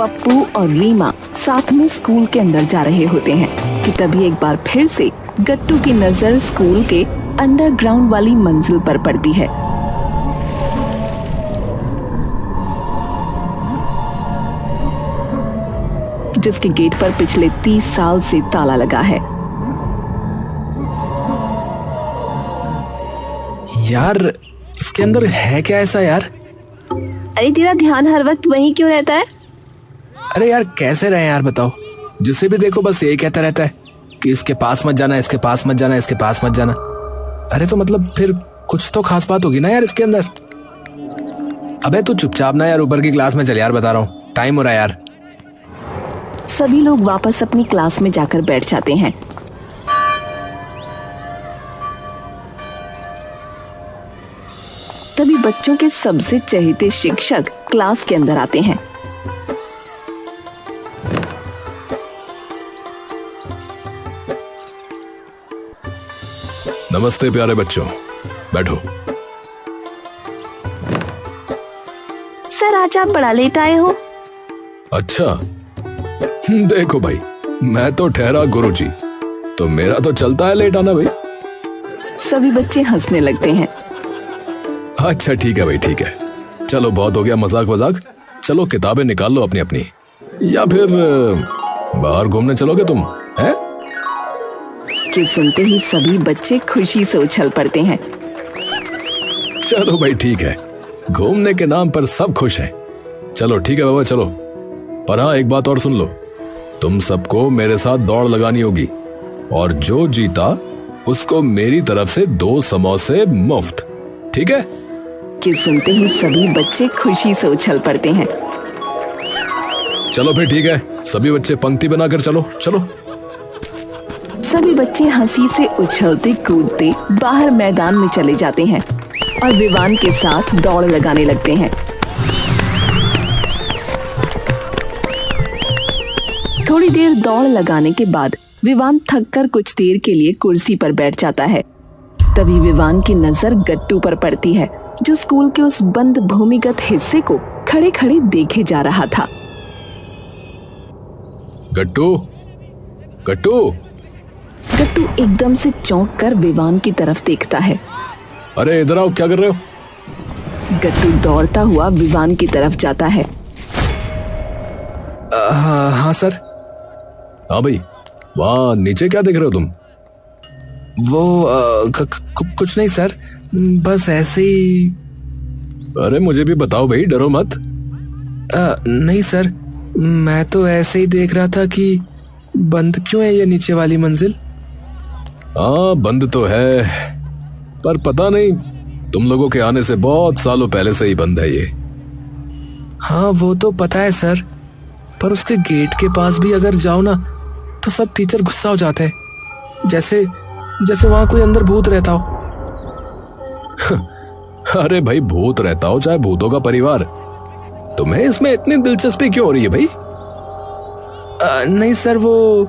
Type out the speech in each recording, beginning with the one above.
पप्पू और रीमा साथ में स्कूल के अंदर जा रहे होते हैं कि तभी एक बार फिर से गट्टू की नजर स्कूल के अंडरग्राउंड वाली मंजिल पर पड़ती है। जिसके गेट पर पिछले 30 साल से ताला लगा है। यार इसके अंदर है क्या ऐसा यार? अरे तेरा ध्यान हर वक्त वहीं क्यों रहता है? अरे यार कैसे रहे यार बताओ, जिसे भी देखो बस यही कहता रहता है कि इसके पास मत जाना, इसके पास मत जाना, इसके पास मत जाना। अरे तो मतलब फिर कुछ तो खास बात होगी ना यार इसके अंदर। अबे तू चुपचाप ना यार ऊपर की क्लास में चल यार, बता रहा हूँ टाइम हो रहा है यार। सभी लोग वापस अपनी क्लास में जाकर बैठ जाते हैं। तभी बच्चों के सबसे चहेते शिक्षक क्लास के अंदर आते हैं। नमस्ते प्यारे बच्चों, बैठो। सर आज आप बड़ा लेट आए हो। अच्छा देखो भाई, मैं तो ठहरा गुरुजी, तो मेरा तो चलता है लेट आना भाई। सभी बच्चे हंसने लगते हैं। अच्छा ठीक है भाई, ठीक है, चलो बहुत हो गया मजाक वजाक, चलो किताबें निकाल लो अपनी अपनी, या फिर बाहर घूमने चलोगे तुम हैं? कि सुनते ही सभी बच्चे खुशी से उछल पड़ते हैं। चलो भाई ठीक है, घूमने के नाम पर सब खुश हैं। चलो ठीक है बाबा चलो, पर हाँ एक बात और सुन लो, तुम सबको मेरे साथ दौड़ लगानी होगी और जो जीता उसको मेरी तरफ से 2 समोसे मुफ्त, ठीक है? कि सुनते ही सभी बच्चे खुशी से उछल पड़ते हैं। चलो फिर ठीक है, सभी बच्चे पंक्ति बनाकर चलो चलो। सभी बच्चे हंसी से उछलते कूदते बाहर मैदान में चले जाते हैं और विवान के साथ दौड़ लगाने लगते हैं। थोड़ी देर दौड़ लगाने के बाद विवान थककर कुछ देर के लिए कुर्सी पर बैठ जाता है। तभी विवान की नजर गट्टू पर पड़ती है, जो स्कूल के उस बंद भूमिगत हिस्से को खड़े खड़े देखे जा रहा था। गट्टू, गट्टू, गट्टू एकदम से चौंक कर विवान की तरफ देखता है। अरे इधर आओ, क्या कर रहे हो? गट्टू दौड़ता हुआ विवान की तरफ जाता है। हाँ सर। हाँ भाई, वहाँ नीचे क्या देख रहे हो तुम? वो कुछ नहीं सर, बस ऐसे ही। अरे मुझे भी बताओ भाई, डरो मत। नहीं सर, मैं तो ऐसे ही देख रहा था कि बंद क्यों है ये नीचे वाली मंजिल। हाँ बंद तो है, पर पता नहीं तुम लोगों के आने से बहुत सालों पहले से ही बंद है ये। हाँ वो तो पता है सर, पर उसके गेट के पास भी अगर जाओ ना तो सब टीचर गुस्सा हो जाते हैं, जैसे जैसे वहां कोई अंदर भूत रहता हो। अरे भाई भूत रहता हो चाहे भूतों का परिवार, तुम्हें इसमें इतनी दिलचस्पी क्यों हो रही है भाई? नहीं सर, वो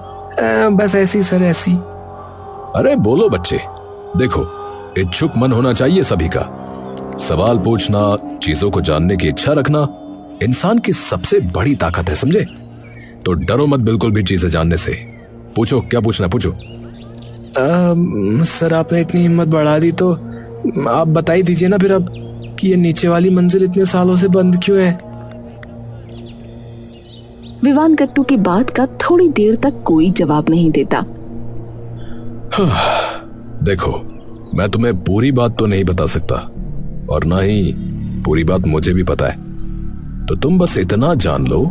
बस ऐसी सर ऐसी। अरे बोलो बच्चे, देखो इच्छुक मन होना चाहिए सभी का। सवाल पूछना, चीजों को जानने की इच्छा रखना इंसान की सबसे बड़ी ताकत है, समझे? तो डरो मत बिल्कुल भी चीजें जानने से। पूछो क्या पूछना, पूछो। सर आपने इतनी हिम्मत बढ़ा दी तो आप बता ही दीजिए ना फिर अब कि ये नीचे वाली मंजिल इतने सालों से बंद क्यों है? विवान गट्टू की बात का थोड़ी देर तक कोई जवाब नहीं देता। देखो मैं तुम्हें पूरी बात तो नहीं बता सकता और ना ही पूरी बात मुझे भी पता है, तो तुम बस इतना जान लो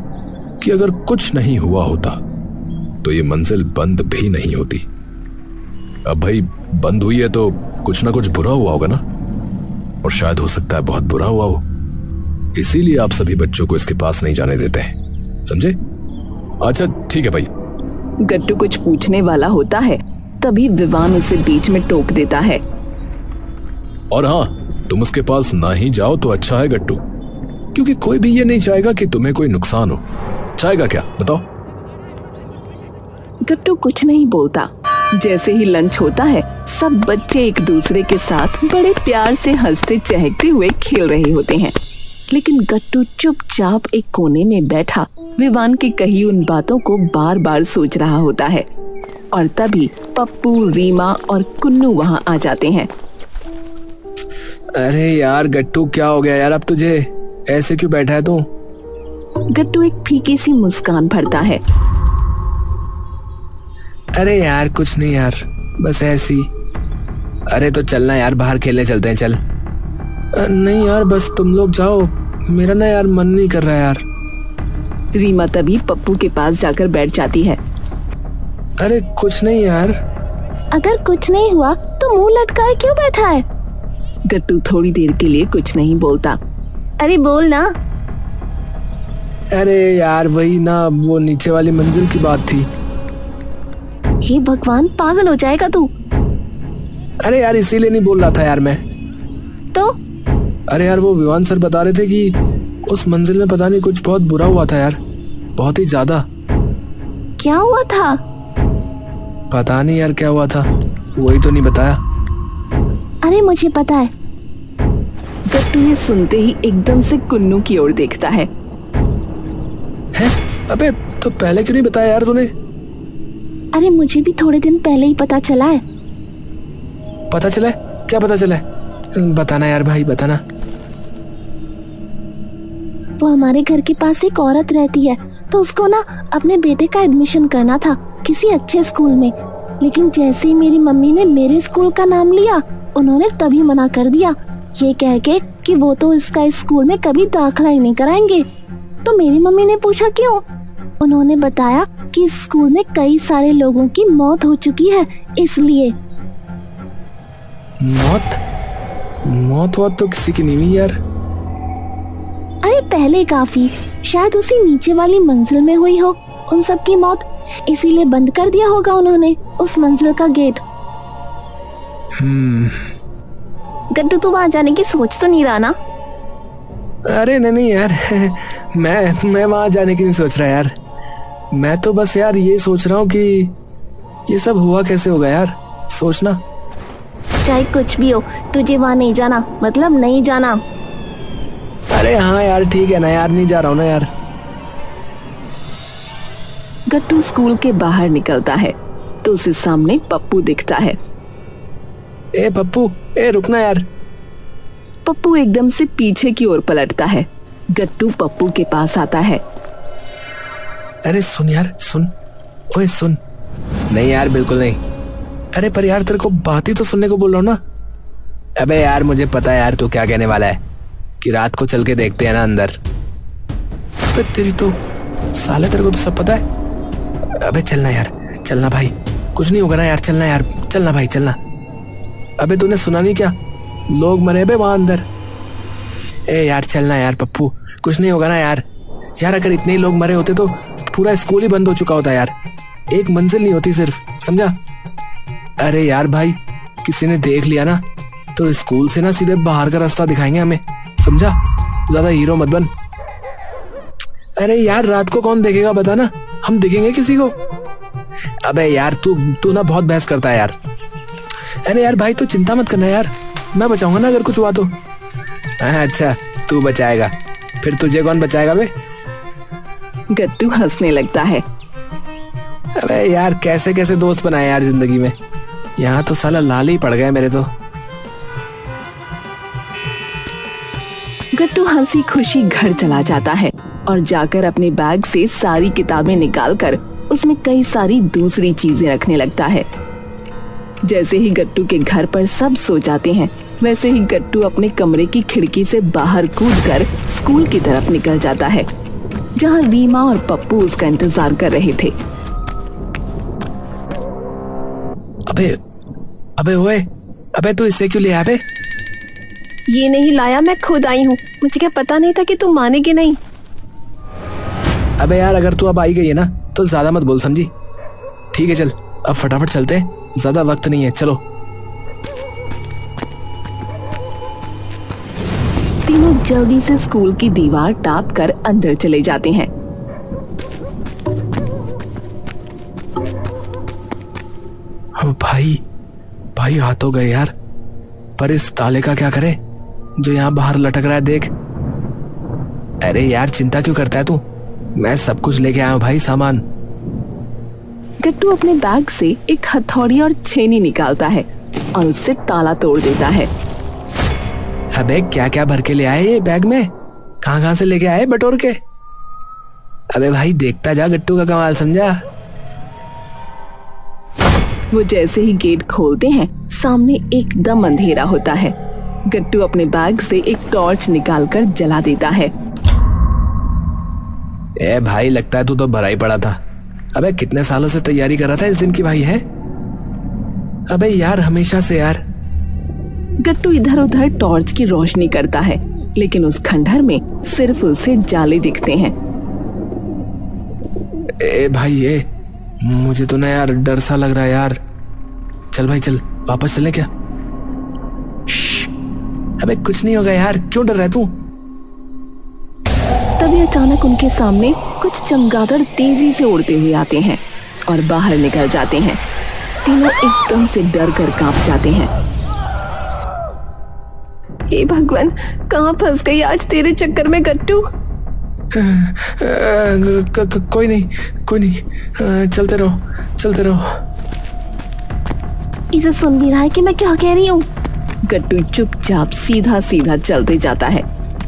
कि अगर कुछ नहीं हुआ होता तो ये मंजिल बंद भी नहीं होती। अब भाई बंद हुई है तो कुछ ना कुछ बुरा हुआ होगा ना, और शायद हो सकता है बहुत बुरा हुआ हो, इसीलिए आप सभी बच्चों को इसके पास नहीं जाने देते हैं, समझे? अच्छा ठीक है भाई। गट्टू कुछ पूछने वाला होता है, तभी विवान उसे बीच में टोक देता है। और हाँ, तुम उसके पास ना ही जाओ तो अच्छा है गट्टू, क्योंकि कोई भी ये नहीं चाहेगा कि तुम्हें कोई नुकसान हो। चाहेगा क्या बताओ? गट्टू कुछ नहीं बोलता। जैसे ही लंच होता है, सब बच्चे एक दूसरे के साथ बड़े प्यार से हंसते चहकते हुए खेल रहे होते हैं, लेकिन गट्टू चुपचाप एक कोने में बैठा विवान की कही उन बातों को बार बार सोच रहा होता है और तभी पप्पू, रीमा और कुन्नू वहां आ जाते हैं। अरे यार गट्टू, क्या हो गया यार? अब तुझे ऐसे क्यों बैठा है तू? गट्टू एक फीकी सी मुस्कान भरता है। अरे यार कुछ नहीं यार, बस ऐसी। अरे तो चलना यार, बाहर खेलने चलते हैं, चल। नहीं यार, बस तुम लोग जाओ, मेरा ना यार मन नहीं कर रहा यार। रीमा तभी पप्पू के पास जाकर बैठ जाती है। अरे कुछ नहीं यार। अगर कुछ नहीं हुआ तो मुंह लटकाए क्यों बैठा है? गट्टू थोड़ी देर के लिए कुछ नहीं बोलता। अरे बोल ना। अरे यार वही ना, वो नीचे वाली मंजिल की बात थी। हे भगवान, पागल हो जाएगा तू। अरे यार इसीलिए नहीं बोल रहा था यार मैं तो। अरे यार वो विवान सर बता रहे थे कि उस मंजिल में पता नहीं कुछ बहुत बुरा हुआ था यार, बहुत ही ज्यादा। क्या हुआ था? पता नहीं यार क्या हुआ था, वही तो नहीं बताया। अरे मुझे पता है। गट्टू ये सुनते ही एकदम से कुन्नू की ओर देखता है। हैं? अबे तो पहले क्यों नहीं बताया यार तूने? अरे मुझे भी थोड़े दिन पहले ही पता चला है। पता चला है? क्या पता चला है? बताना यार भाई, बताना। वो हमारे घर के पास एक औरत रहती है, तो उसको ना अपने बेटे का एडमिशन करना था किसी अच्छे स्कूल में, लेकिन जैसे ही मेरी मम्मी ने मेरे स्कूल का नाम लिया, उन्होंने तभी मना कर दिया, ये कह के कि वो तो इसका इस स्कूल में कभी दाखिला ही नहीं कराएंगे। तो मेरी मम्मी ने पूछा क्यों? उन्होंने बताया कि इस स्कूल में कई सारे लोगों की मौत हो चुकी है, इसलिए। मौत? मौत वौत तो किसी की नहीं हुई यार। अरे पहले काफी, शायद उसी नीचे वाली मंजिल में हुई हो उन सब की मौत, इसीलिए बंद कर दिया होगा उन्होंने उस मंजिल का गेट। गड्डू तू वहां जाने की सोच तो नहीं रहा ना? अरे नहीं यार मैं वहां जाने की नहीं सोच रहा यार। मैं तो बस यार ये सोच रहा हूँ कि ये सब हुआ कैसे होगा यार, सोचना। चाहे कुछ भी हो, तुझे वहां नहीं जाना, मतलब नहीं जाना। अरे हाँ यार ठीक है ना यार, नहीं जा रहा हूँ ना यार। गट्टू स्कूल के बाहर निकलता है तो उसे सामने पप्पू दिखता है। ए पप्पू, ए रुकना यार। पप्पू एकदम से पीछे की ओर पलटता है। गट्टू पप्पू के पास आता है। अरे सुन यार, सुन। ओए सुन। नहीं यार बिल्कुल नहीं। अरे पर यार तेरे को बात ही तो सुनने को बोल रहा हूँ ना। अबे यार मुझे पता है यार तू क्या कहने वाला है, कि रात को चल के देखते हैं ना अंदर। अबे तेरी तो साले, तेरे को तो सब पता है। अबे चलना यार, चलना भाई, कुछ नहीं होगा ना यार, चलना यार, चलना भाई चलना। अबे तूने सुना नहीं क्या, लोग मरे बे वहां अंदर। ए यार चलना यार पप्पू, कुछ नहीं होगा ना यार। यार अगर इतने ही लोग मरे होते तो पूरा स्कूल ही बंद हो चुका होता यार, एक मंजिल नहीं होती सिर्फ, समझा? अरे यार भाई, किसी ने देख लिया ना तो स्कूल से ना सीधे बाहर का रास्ता दिखाएंगे हमें, समझा? ज्यादा हीरो मत बन। अरे यार रात को कौन देखेगा बता ना, हम दिखेंगे किसी को? अबे यार तू ना बहुत बहस करता है यार। अरे यार भाई तू चिंता मत करना यार, मैं बचाऊंगा ना अगर कुछ हुआ तो। अच्छा तू बचाएगा, फिर तुझे कौन बचाएगा बे? गट्टू हंसने लगता है। अबे यार कैसे कैसे दोस्त बनाए यार जिंदगी में, यहाँ तो साला लाल ही पड़ गए मेरे तो। गट्टू हंसी खुशी घर चला जाता है और जाकर अपने बैग से सारी किताबें निकालकर उसमें कई सारी दूसरी चीजें रखने लगता है। जैसे ही गट्टू के घर पर सब सो जाते हैं, वैसे ही गट्टू अपने कमरे की खिड़की से बाहर कूदकर स्कूल की तरफ निकल जाता है, जहां रीमा और पप्पू उसका इंतजार कर रहे थे। अबे ओए, अबे तू इसे क्यों ले आया बे? ये नहीं लाया, मैं खुद आई हूँ, मुझे क्या पता नहीं था कि तुम मानेगी नहीं। अबे यार अगर तू अब आई गई है ना तो ज्यादा मत बोल, समझी? ठीक है चल अब फटाफट चलते हैं, ज्यादा वक्त नहीं है, चलो। तीनों जल्दी से स्कूल की दीवार टाप कर अंदर चले जाते हैं। भाई आ तो गए यार, पर इस ताले का क्या करें जो यहाँ बाहर लटक रहा है, देख। अरे यार चिंता क्यों करता है तू, मैं सब कुछ लेके आया हूँ भाई, सामान। गट्टू अपने बैग से एक हथौड़ी और छेनी निकालता है और उससे ताला तोड़ देता है। अबे क्या क्या भर के ले आए ये बैग में? कहाँ कहाँ से लेके आए बटोर के? अबे भाई देखता जा गट्टू का कमाल, समझा? वो जैसे ही गेट खोलते हैं सामने एकदम अंधेरा होता है। गट्टू अपने बैग से एक टॉर्च निकालकर जला देता है। ए भाई, लगता है तू तो भरा ही पड़ा था। अबे कितने सालों से तैयारी कर रहा था इस दिन की भाई है? अबे यार, हमेशा से यार। गट्टू इधर उधर टॉर्च की रोशनी करता है, लेकिन उस खंडहर में सिर्फ उसे जाले दिखते हैं। ए भाई ये मुझे तो ना यार डर सा लग रहा है यार। चल भाई चल, वापस चलें क्या? अबे कुछ नहीं होगा यार, क्यों डर रहा है तू? तभी अचानक उनके सामने कुछ चमगादड़ तेजी से उड़ते हुए आते हैं और बाहर निकल जाते हैं। तीनों एकदम से डर कर कांप जाते हैं। हे भगवान, कहाँ फंस गई आज तेरे चक्कर में गट्टू। कोई नहीं, कोई नहीं, चलते रहो, चलते रहो। इसे सुन भी रहा है कि मैं क्या कह रही हूँ। गट्टू चुपचाप सीधा सीधा चलते जाता है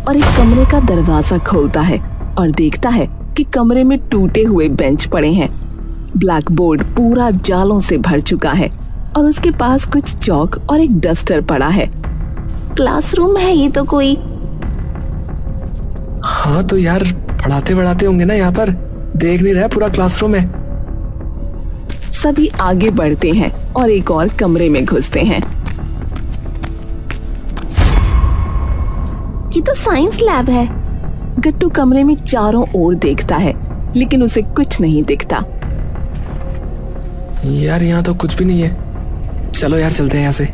और एक कमरे का दरवाजा खोलता है और देखता है कि कमरे में टूटे हुए बेंच पड़े हैं। ब्लैक बोर्ड पूरा जालों से भर चुका है और उसके पास कुछ चौक और एक डस्टर पड़ा है। क्लासरूम है ये तो कोई। हाँ तो यार पढ़ाते बढ़ाते होंगे ना यहाँ पर, देख नहीं रहा पूरा क्लासरूम है। सभी आगे बढ़ते हैं और एक और कमरे में घुसते हैं। ये तो साइंस लैब है। गट्टू कमरे में चारों ओर देखता है, लेकिन उसे कुछ नहीं दिखता। यार यहाँ तो कुछ भी नहीं है, चलो यार चलते हैं यहाँ से।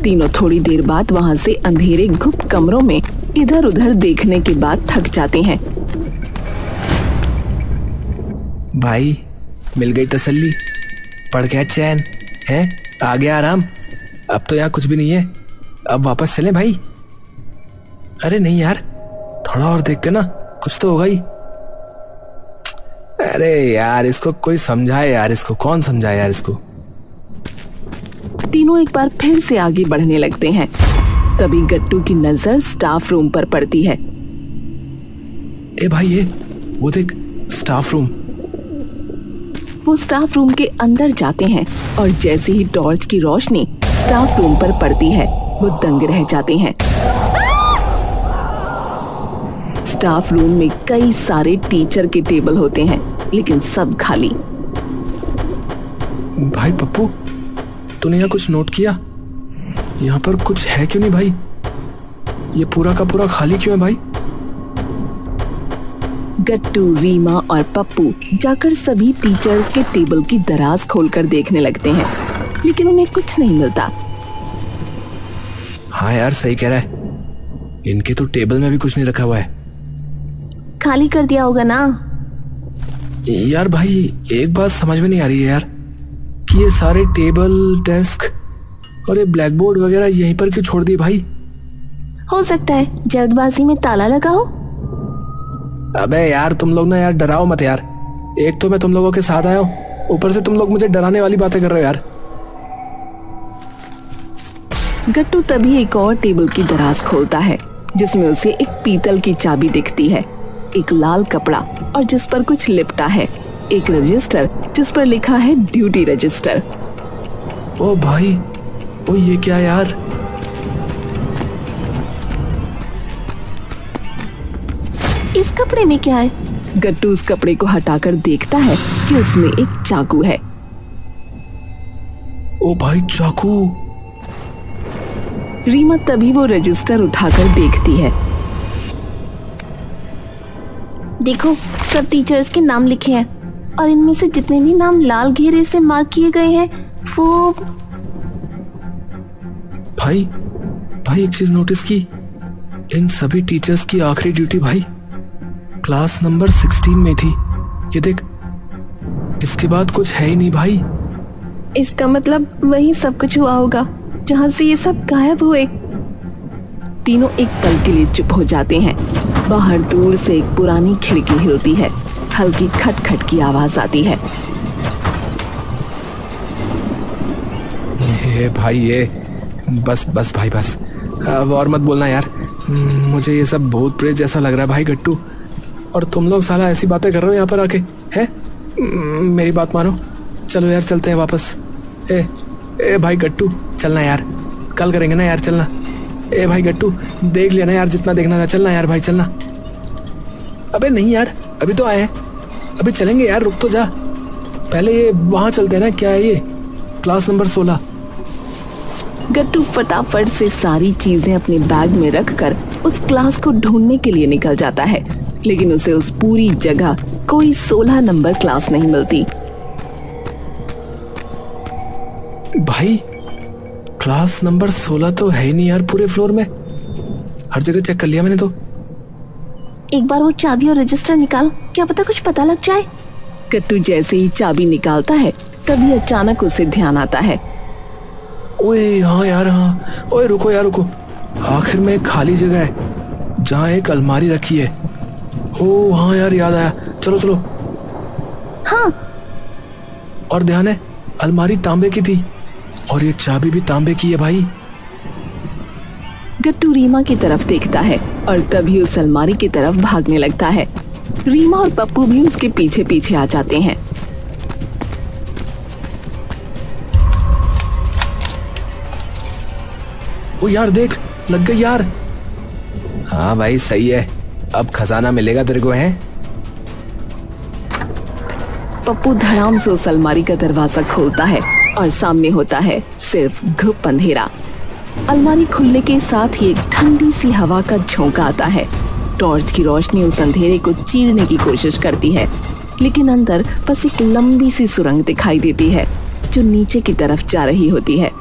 तीनों थोड़ी देर बाद वहां से अंधेरे गुप्त कमरों में इधर उधर देखने के बाद थक जाते हैं। भाई मिल गई तसल्ली, पढ़ गया चैन है, आ गया आराम। अब तो यहाँ कुछ भी नहीं है, अब वापस चलें भाई। अरे नहीं यार, थोड़ा और देखते ना, कुछ तो होगा ही। अरे यार इसको कोई समझाए यार, इसको कौन समझाए यार इसको। तीनों एक बार फिर से आगे बढ़ने लगते हैं। तभी गट्टू की नजर स्टाफ रूम पर पड़ती है। ए भाई ये वो देख, स्टाफ रूम। वो स्टाफ रूम के अंदर जाते हैं और जैसे ही टॉर्च की रोशनी स्टाफ रूम पर पड़ती है वो दंग रह जाते हैं। स्टाफ रूम में कई सारे टीचर के टेबल होते हैं, लेकिन सब खाली। भाई पप्पू, तूने यहाँ कुछ नोट किया? यहाँ पर कुछ है क्यों नहीं भाई? ये पूरा का पूरा खाली क्यों है भाई? गट्टू, रीमा और पप्पू जाकर सभी टीचर्स के टेबल की दराज खोलकर देखने लगते हैं, लेकिन उन्हें कुछ नहीं मिलता। हाँ यार सही कह रहा है, इनके तो टेबल में भी कुछ नहीं रखा हुआ है। खाली कर दिया होगा ना। यार भाई एक बात समझ में नहीं आ रही है यार, कि ये सारे टेबल, डेस्क और ये ब्लैक बोर्ड वगैरह यहीं पर क्यों छोड़ दिए भाई? हो सकता है जल्दबाजी में ताला लगा हो। अबे यार तुम लोग ना यार डराओ मत यार। एक तो मैं तुम लोगों के साथ आया हूँ, ऊपर से तुम लोग मुझे डराने वाली बातें कर रहे हो यार। गट्टू तभी एक और टेबल की दराज खोलता है, जिसमें उसे एक पीतल की चाबी दिखती है, एक लाल कपड़ा और जिस पर कुछ लिपटा है, एक रजिस्टर जिस पर लिखा है ड्यूटी रजिस्टर। ओ भाई, ओ ये क्या यार? इस कपड़े में क्या है? गट्टू उस कपड़े को हटाकर देखता है कि उसमें एक चाकू है। ओ भाई चाकू। रीमा तभी वो रजिस्टर उठाकर देखती है। देखो, सब टीचर्स के नाम लिखे हैं और इनमें से जितने भी नाम लाल घेरे से मार्क किए गए हैं वो। भाई एक चीज नोटिस की, इन सभी टीचर्स की आखिरी ड्यूटी भाई क्लास नंबर 16 में थी। ये देख, इसके बाद कुछ है ही नहीं भाई। इसका मतलब वही सब कुछ हुआ होगा जहाँ से ये सब गायब हुए। तीनों एक पल के लिए चुप हो जाते हैं। बाहर दूर से एक पुरानी खिड़की हिलती है। हल्की खटखट की आवाज आती है। ये भाई ये बस बस भाई बस, अब और मत बोलना यार। मुझे ये सब भूत प्रेत जैसा लग रहा है भाई गट्टू। और तुम लोग साला ऐसी बातें कर रहे हो यहाँ पर आके, हैं? मेरी बात मानो, चलो यार चलते हैं वापस। ए भाई गट्टू चलना यार, कल करेंगे ना यार, चलना। ए भाई गट्टू देख लिया ना यार जितना देखना था, चलना यार भाई चलना। अबे नहीं यार अभी तो आए हैं, अभी चलेंगे यार, रुक तो जा। पहले ये वहां चलते हैं ना, क्या है ये, क्लास नंबर 16। गट्टू फटाफट से सारी चीजें अपने बैग में रखकर उस क्लास को ढूंढने के लिए निकल जाता है, लेकिन उसे उस पूरी जगह कोई 16 नंबर क्लास नहीं मिलती। भाई क्लास नंबर 16 तो है ही नहीं यार पूरे फ्लोर में, हर जगह चेक कर लिया मैंने तो। एक बार वो चाबी और रजिस्टर निकाल, क्या पता कुछ पता लग जाए। गट्टू जैसे ही चाबी निकालता है तभी अचानक उसे ध्यान आता है। ओए हाँ यार हाँ, ओए रुको यार रुको, आखिर में एक खाली जगह है जहाँ एक अलमारी रखी है। ओ हाँ यार याद आया, चलो चलो। हाँ, और ध्यान है अलमारी तांबे की थी और ये चाबी भी तांबे की है भाई। गट्टू रीमा की तरफ देखता है और तभी उस अलमारी की तरफ भागने लगता है। रीमा और पप्पू भी उसके पीछे पीछे आ जाते हैं। ओ यार देख, लग गई यार। हाँ भाई सही है, अब खजाना मिलेगा तेरे को, है? पप्पू धड़ाम से उस अलमारी का दरवाजा खोलता है और सामने होता है सिर्फ घुप अंधेरा। अलमारी खुलने के साथ ही एक ठंडी सी हवा का झोंका आता है। टॉर्च की रोशनी उस अंधेरे को चीरने की कोशिश करती है, लेकिन अंदर बस एक लंबी सी सुरंग दिखाई देती है जो नीचे की तरफ जा रही होती है।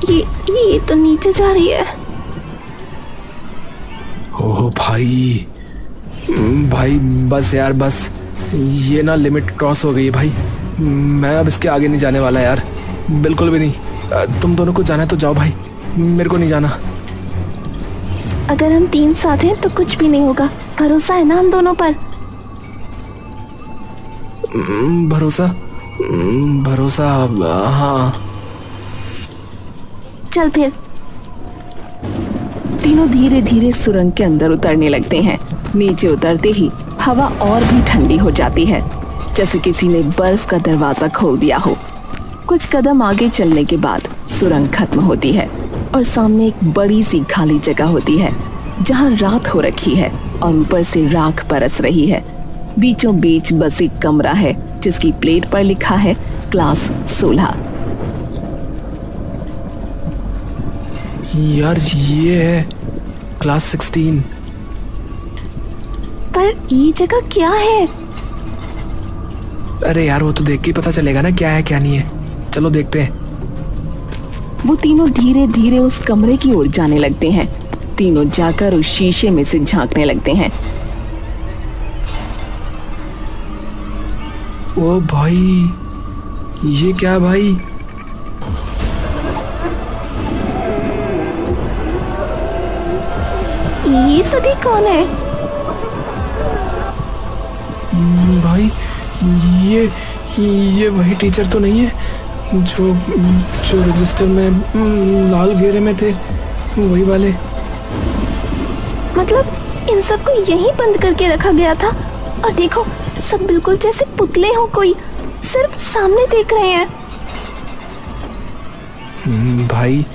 ये तो नीचे जा रही है। ओह भाई, भाई बस यार बस, ये ना लिमिट क्रॉस हो गई है भाई। मैं अब इसके आगे नहीं जाने वाला यार, बिल्कुल भी नहीं। तुम दोनों को जाना है तो जाओ भाई, मेरे को नहीं जाना। अगर हम 3 साथ हैं तो कुछ भी नहीं होगा, भरोसा है ना हम दोनों पर? भरोसा भरोसा हाँ। चल फिर। तीनों धीरे धीरे सुरंग के अंदर उतरने लगते हैं। नीचे उतरते ही हवा और भी ठंडी हो जाती है, जैसे किसी ने बर्फ का दरवाजा खोल दिया हो। कुछ कदम आगे चलने के बाद सुरंग खत्म होती है और सामने एक बड़ी सी खाली जगह होती है जहाँ रात हो रखी है और ऊपर से राख बरस रही है। बीचों बीच बस एक कमरा है जिसकी प्लेट पर लिखा है क्लास 16। यार ये है क्लास 16। पर ये जगह क्या है? अरे यार वो तो देख के ही पता चलेगा ना क्या है क्या नहीं है, चलो देखते हैं। वो तीनों धीरे धीरे उस कमरे की ओर जाने लगते हैं। तीनों जाकर उस शीशे में से झांकने लगते हैं। ओ भाई, ये क्या भाई? ये सभी कौन है? भाई ये वही टीचर तो नहीं है जो रजिस्टर में लाल घेरे में थे, वही वाले। मतलब इन सबको यहीं बंद करके रखा गया था और देखो सब बिल्कुल जैसे पुतले हो, कोई सिर्फ सामने देख रहे हैं। भाई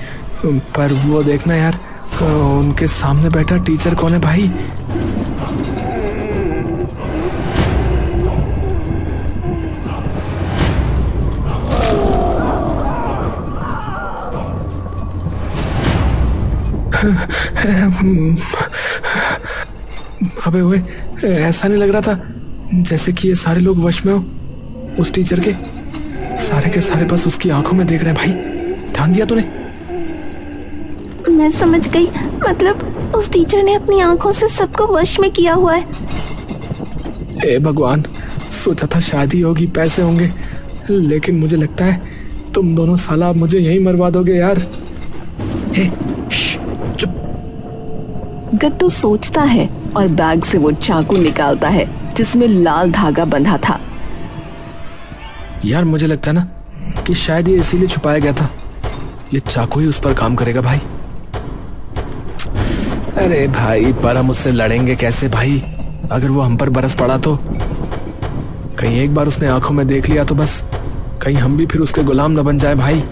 पर वो देखना यार, उनके सामने बैठा टीचर कौन है भाई? अबे ओए, ऐसा नहीं लग रहा था जैसे कि ये सारे लोग वश में हो उस टीचर के? सारे के सारे बस उसकी आंखों में देख रहे हैं भाई, ध्यान दिया तूने? मैं समझ गई, मतलब उस टीचर ने अपनी आंखों से सबको वश में किया हुआ है। ए भगवान, सोचा था शादी होगी, पैसे होंगे, लेकिन मुझे लगता है तुम दोनों साला मुझे यहीं मरवा दोगे यार। गट्टू सोचता है और बैग से वो चाकू निकालता है जिसमें लाल धागा बंधा था। यार मुझे लगता है ना कि शायद ये इसीलिए छुपाया गया था, ये चाकू ही उस पर काम करेगा भाई। अरे भाई पर हम उससे लड़ेंगे कैसे भाई, अगर वो हम पर बरस पड़ा तो? कहीं एक बार उसने आंखों में देख लिया तो बस, कहीं हम भी फिर उसके गुलाम न बन जाए भाई।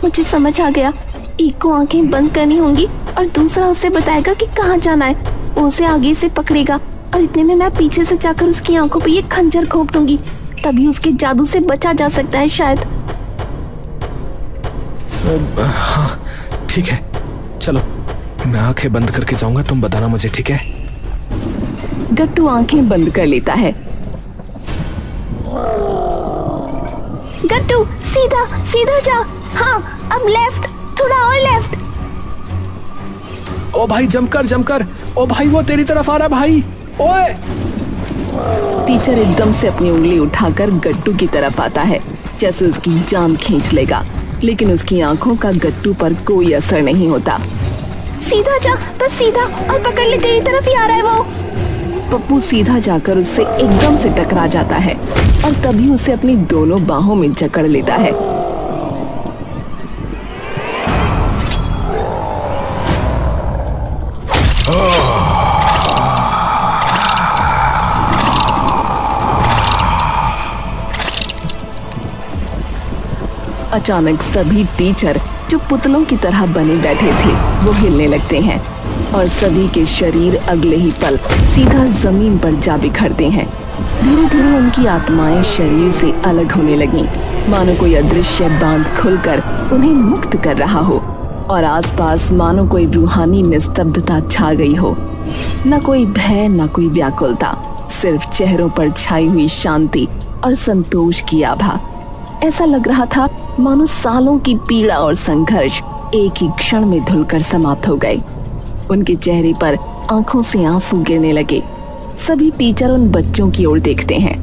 मुझे समझ आ गया, एक को आंखें बंद करनी होंगी और दूसरा उसे बताएगा कि कहाँ जाना है। वो उसे आगे से पकड़ेगा और इतने में मैं पीछे से जाकर उसकी आंखों पे ये खंजर घोंप दूंगी, तभी उसके जादू से बचा जा सकता है शायद। हाँ ठीक है, चलो मैं आंखें बंद करके जाऊंगा, तुम बताना मुझे, ठीक है? गट्टू आंखें बंद कर लेता है। गट्टू सीधा सीधा जा, हाँ अब लेफ्ट, थोड़ा और लेफ्ट। ओ भाई जमकर जमकर, ओ भाई वो तेरी तरफ आ रहा भाई, ओए। टीचर एकदम से अपनी उंगली उठाकर गट्टू की तरफ आता है, जैसे उसकी जान खींच लेगा, लेकिन उसकी आंखों का गट्टू पर कोई असर नहीं होता। सीधा जा, बस सीधा, और पकड़ ले, तेरी तरफ ही आ रहा है वो। पप्पू सीधा जाकर उससे एकदम से टकरा जाता है और तभी उसे अपनी दोनों बाहों में जकड़ लेता है। अचानक सभी टीचर जो पुतलों की तरह बने बैठे थे वो हिलने लगते हैं और सभी के शरीर अगले ही पल सीधा जमीन पर जा बिखरते हैं। धीरे धीरे उनकी आत्माएं शरीर से अलग होने लगीं, मानो कोई अदृश्य बांध खुलकर उन्हें मुक्त कर रहा हो और आसपास मानो कोई रूहानी निस्तब्धता छा गई हो। न कोई भय, न कोई व्याकुलता, सिर्फ चेहरों पर छाई हुई शांति और संतोष की आभा। ऐसा लग रहा था मानो सालों की पीड़ा और संघर्ष एक ही क्षण में धुलकर समाप्त हो गए। उनके चेहरे पर आंखों से आंसू गिरने लगे। सभी टीचर उन बच्चों की ओर देखते हैं।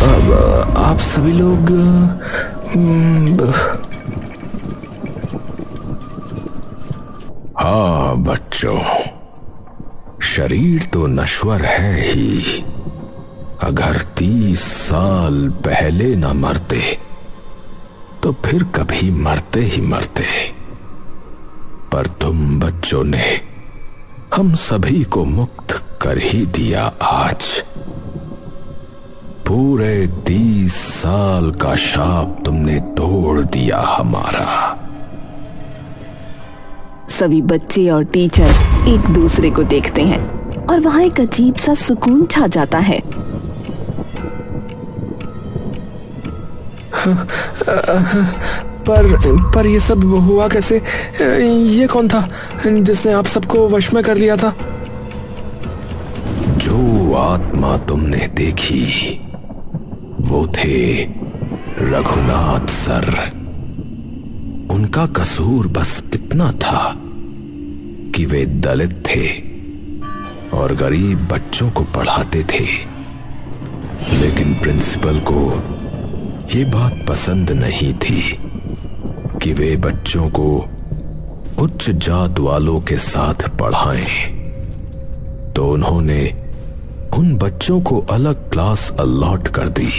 अब आप सभी लोग हाँ बच्चों, शरीर तो नश्वर है ही, अगर 30 साल पहले न मरते तो फिर कभी मरते ही मरते। पर तुम बच्चों ने हम सभी को मुक्त कर ही दिया आज। पूरे 30 साल का शाप तुमने तोड़ दिया हमारा। सभी बच्चे और टीचर एक दूसरे को देखते हैं और वहां एक अजीब सा सुकून छा जाता है। पर ये सब हुआ कैसे? ये कौन था जिसने आप सबको वश में कर लिया था? जो आत्मा तुमने देखी वो थे रघुनाथ सर। उनका कसूर बस इतना था कि वे दलित थे और गरीब बच्चों को पढ़ाते थे, लेकिन प्रिंसिपल को ये बात पसंद नहीं थी कि वे बच्चों को उच्च जात वालों के साथ पढ़ाएं। तो उन्होंने उन बच्चों को अलग क्लास अलॉट कर दी,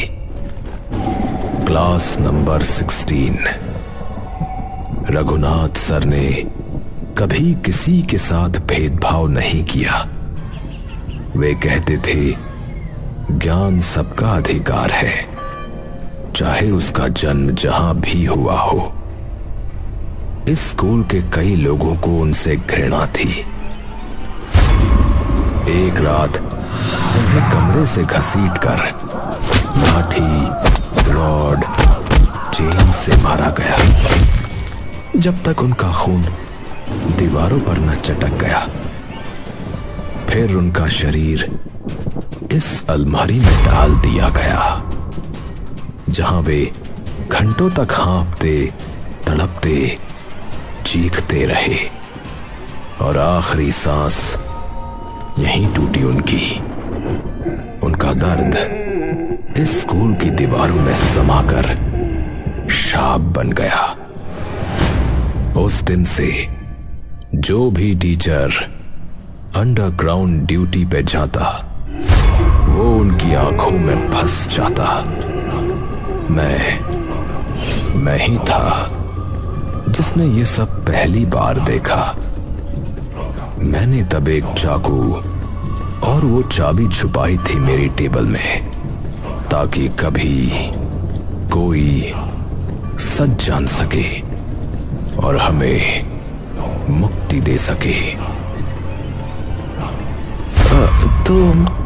क्लास नंबर 16। रघुनाथ सर ने कभी किसी के साथ भेदभाव नहीं किया। वे कहते थे ज्ञान सबका अधिकार है, चाहे उसका जन्म जहां भी हुआ हो। इस स्कूल के कई लोगों को उनसे घृणा थी। एक रात उन्हें कमरे से घसीटकर लाठी, रॉड, चेन से मारा गया, जब तक उनका खून दीवारों पर न चटक गया। फिर उनका शरीर इस अलमारी में डाल दिया गया, जहां वे घंटों तक हाँफते, तड़पते, चीखते रहे और आखिरी सांस यहीं टूटी उनकी। उनका दर्द इस स्कूल की दीवारों में समाकर शाप बन गया। उस दिन से जो भी टीचर अंडरग्राउंड ड्यूटी पे जाता वो उनकी आंखों में फंस जाता। मैं ही था जिसने ये सब पहली बार देखा। मैंने तब एक चाकू और वो चाबी छुपाई थी मेरी टेबल में, ताकि कभी कोई सच जान सके और हमें मुक्ति दे सके।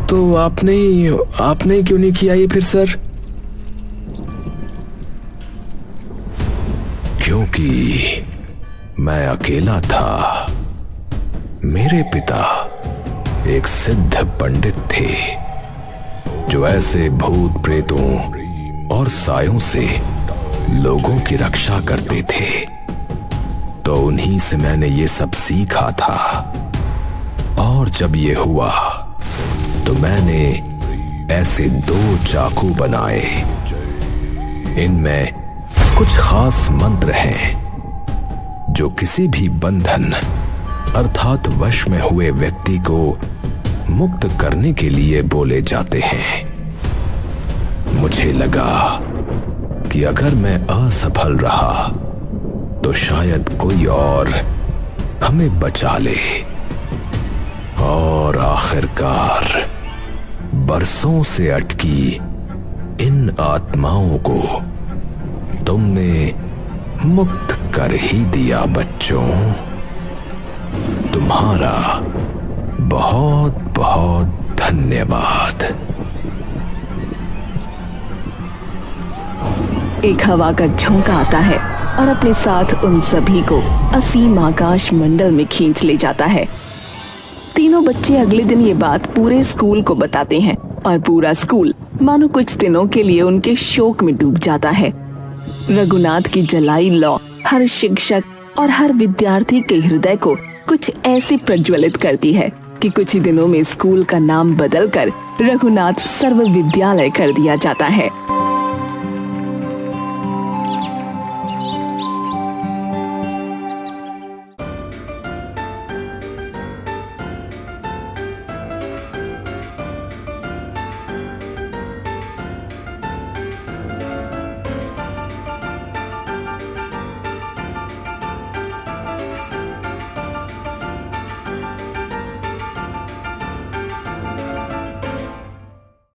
तो आपने क्यों नहीं किया ये फिर सर? क्योंकि मैं अकेला था। मेरे पिता एक सिद्ध पंडित थे जो ऐसे भूत प्रेतों और सायों से लोगों की रक्षा करते थे। तो उन्हीं से मैंने ये सब सीखा था। और जब ये हुआ तो मैंने ऐसे 2 चाकू बनाए। इनमें कुछ खास मंत्र हैं जो किसी भी बंधन अर्थात वश में हुए व्यक्ति को मुक्त करने के लिए बोले जाते हैं। मुझे लगा कि अगर मैं असफल रहा तो शायद कोई और हमें बचा ले। और आखिरकार बरसों से अटकी इन आत्माओं को तुमने मुक्त कर ही दिया बच्चों। तुम्हारा बहुत बहुत धन्यवाद। एक हवा का झोंका आता है और अपने साथ उन सभी को असीम आकाश मंडल में खींच ले जाता है। तीनों बच्चे अगले दिन ये बात पूरे स्कूल को बताते हैं और पूरा स्कूल मानो कुछ दिनों के लिए उनके शोक में डूब जाता है। रघुनाथ की जलाई लौ हर शिक्षक और हर विद्यार्थी के हृदय को कुछ ऐसे प्रज्वलित करती है कि कुछ ही दिनों में स्कूल का नाम बदलकर रघुनाथ सर्व विद्यालय कर दिया जाता है।